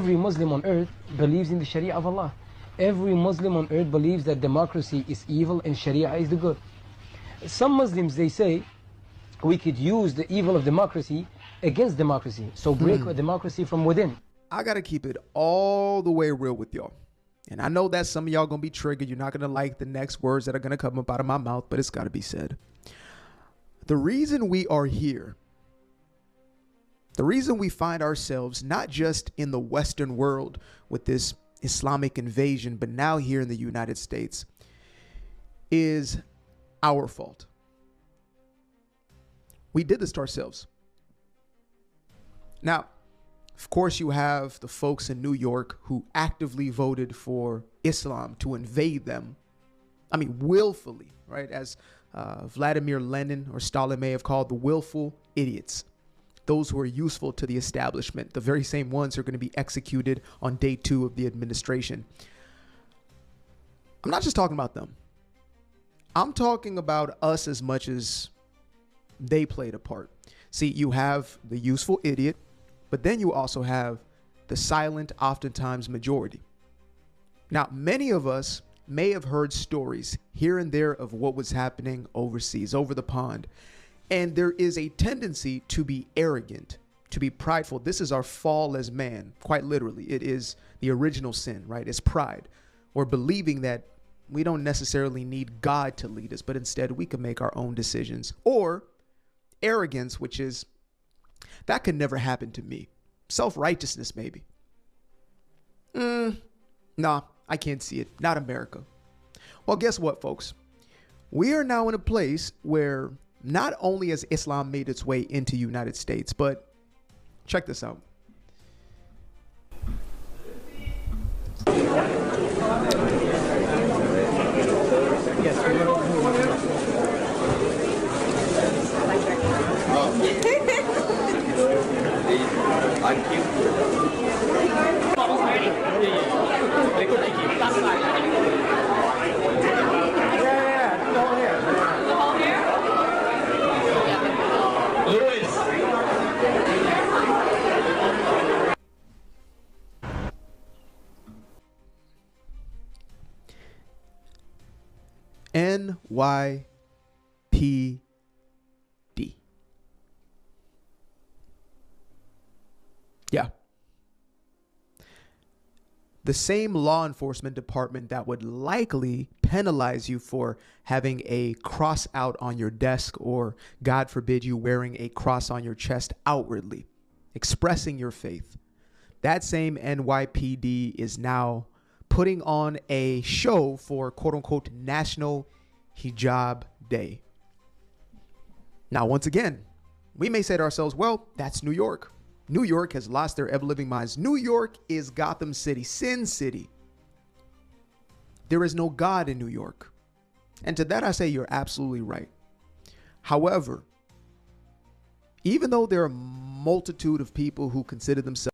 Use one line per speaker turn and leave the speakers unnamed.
Every Muslim on earth believes in the Sharia of Allah. Every Muslim on earth believes that democracy is evil and Sharia is the good. Some Muslims, they say, we could use the evil of democracy against democracy. So break democracy from within.
I got to keep it all the way real with y'all. And I know that some of y'all going to be triggered. You're not going to like the next words that are going to come up out of my mouth, but it's got to be said. The reason we are here, the reason we find ourselves not just in the Western world with this Islamic invasion, but now here in the United States, is our fault. We did this to ourselves. Now, of course, you have the folks in New York who actively voted for Islam to invade them. I mean, willfully, right? As Vladimir Lenin or Stalin may have called the willful idiots. Those who are useful to the establishment, the very same ones who are going to be executed on day 2 of the administration. I'm not just talking about them. I'm talking about us as much as they played a part. See, you have the useful idiot, but then you also have the silent, oftentimes majority. Now, many of us may have heard stories here and there of what was happening overseas, over the pond. And there is a tendency to be arrogant, to be prideful. This is our fall as man, quite literally. It is the original sin, right? It's pride, or believing that we don't necessarily need God to lead us, but instead we can make our own decisions. Or arrogance, which is, that could never happen to me. Self-righteousness, maybe. Nah, I can't see it. Not America. Well, guess what, folks? We are now in a place where not only has Islam made its way into the United States, but check this out. NYPD. Yeah. The same law enforcement department that would likely penalize you for having a cross out on your desk, or God forbid you wearing a cross on your chest outwardly, expressing your faith. That same NYPD is now putting on a show for quote unquote National Hijab Day. Now, once again, we may say to ourselves, well, that's New York. New York has lost their ever-living minds. New York is Gotham City, Sin City. There is no God in New York. And to that I say you're absolutely right. However, even though there are a multitude of people who consider themselves